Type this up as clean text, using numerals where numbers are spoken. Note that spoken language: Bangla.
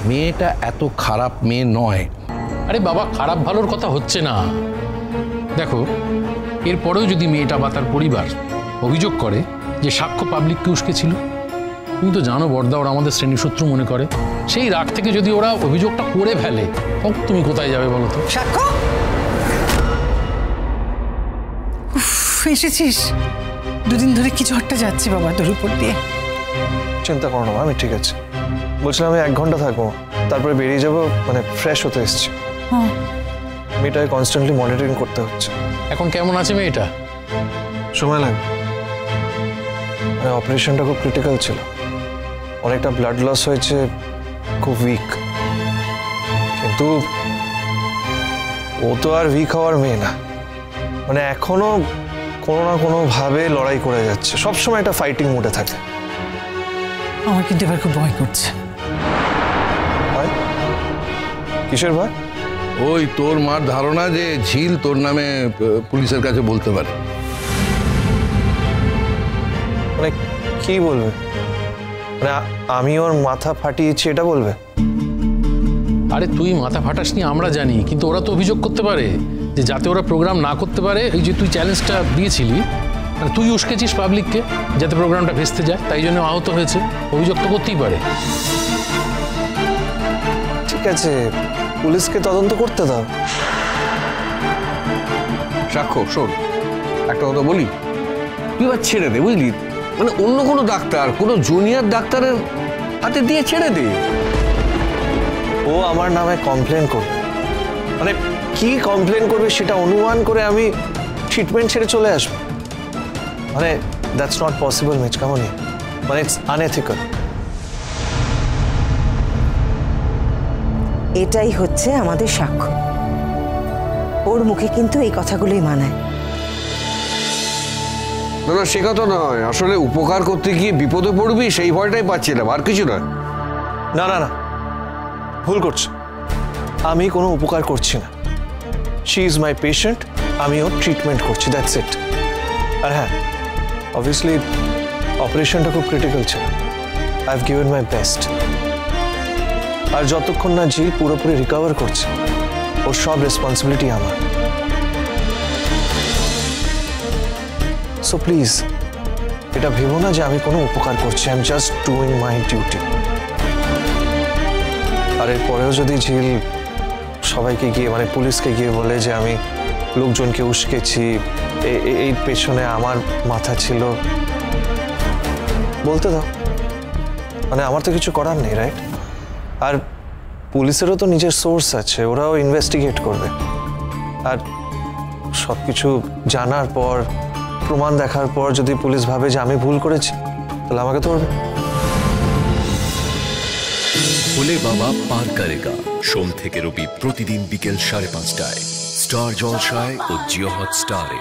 মেয়েটা এত খারাপ মেয়ে নয়। আরে বাবা, খারাপ ভালোর কথা হচ্ছে না। দেখো, এরপরেও যদি মেয়েটা বা তার পরিবার অভিযোগ করে যে সাক্ষ্য পাবলিককে উস্কেছিল, তুমি তো জানো বর্দা ওরা আমাদের শ্রেণীশত্রু মনে করে, সেই রাগ থেকে যদি ওরা অভিযোগটা করে ফেলে, তখন তুমি কোথায় যাবে বলো তো? সাক্ষ্য এসেছিস? দুদিন ধরে কি ঝড়টা যাচ্ছে বাবা তোর উপর দিয়ে। চিন্তা করো না, আমি ঠিক আছে। বলছিলাম আমি 1 ঘন্টা থাকবো, তারপরে বেরিয়ে যাবো, মানে ফ্রেশ হতে এসেছি। মেয়েটাকে কনস্ট্যান্টলি মনিটরিং করতে হচ্ছে। এখন কেমন আছে মেয়েটা? সময় লাগবে, মানে অপারেশনটা খুব ক্রিটিক্যাল ছিল, অনেকটা ব্লাড লস হয়েছে, খুব উইক। কিন্তু ও তো আর উইক হওয়ার মেয়ে না, মানে এখনো কোনো না কোনো ভাবে লড়াই করে যাচ্ছে, সবসময় একটা ফাইটিং মুডে থাকে। আমার কিন্তু এবার খুব ভয় করছে। ভয়? কিসের ভয়? ওই তোর মার ধারণা যে ঝিল তোর নামে পুলিশের কাছে বলতে পারে। মানে কি বলবে? মানে আমি ওর মাথা ফাটিয়েছি এটা বলবে? আরে তুই মাথা ফাটাসনি আমরা জানি, কিন্তু ওরা তো অভিযোগ করতে পারে যে যাতে ওরা প্রোগ্রাম না করতে পারে, এই যে তুই চ্যালেঞ্জটা দিয়েছিলি, মানে তুই উস্কেছিস পাবলিককে যাতে প্রোগ্রামটা ভেস্তে যায়, তাই জন্য আহত হয়েছে, অভিযোগ তো করতেই পারে। ঠিক আছে, পুলিশকে তদন্ত করতে দাও। সাক্ষ্য শোন, একটা কথা বলি, তুই এবার ছেড়ে দে, বুঝলি? মানে অন্য কোনো ডাক্তার, কোনো জুনিয়র ডাক্তারের হাতে দিয়ে ছেড়ে দে। ও আমার নামে কমপ্লেন করবে, মানে কি কমপ্লেন করবে সেটা অনুমান করে আমি ট্রিটমেন্ট ছেড়ে চলে আসবো, মানে দ্যাটস নট পসিবল মিচকামনি, মানে ইটস আনএথিক্যাল। এটাই হচ্ছে আমাদের সাক্ষ্য। ওর মুখে কিন্তু এই কথাগুলোই মানায়। না না, সে কথা নয়, আসলে উপকার করতে গিয়ে বিপদে পড়বি সেই ভয়টাই পাচ্ছিলাম, আর কিছু নয়। না না না, ভুল করছো, আমি কোনো উপকার করছি না। শি ইজ মাই পেশেন্ট, আমি ওর ট্রিটমেন্ট করছি, দ্যাটস ইট। আর হ্যাঁ, অবভিয়াসলি অপারেশনটা খুব ক্রিটিক্যাল ছিল, I have given my best. আর যতক্ষণ না ঝিল পুরোপুরি রিকভার করছে, ওর সব রেসপন্সিবিলিটি আমার। সো প্লিজ এটা ভেবো না যে আমি কোনো উপকার করছি, I am just doing my duty. আর এরপরেও যদি ঝিল সবাইকে গিয়ে, মানে পুলিশকে গিয়ে বলে যে আমি লোকজনকে উস্কেছি, এই পেছনে আমার মাথা ছিল, বলতে দাও, মানে আমার তো কিছু করার নেই, রাইট? আর পুলিশেরও তো নিজের সোর্স আছে, ওরাও ইনভেস্টিগেট করবে। আর সব কিছু জানার পর, প্রমাণ দেখার পর যদি পুলিশ ভাবে যে আমি ভুল করেছি, তাহলে আমাকে ধরবে। ভোলে বাবা পার করেগা, সোম থেকে রবি প্রতিদিন বিকেল 5:30টায় স্টার জলসায় ও জিও হটস্টারে।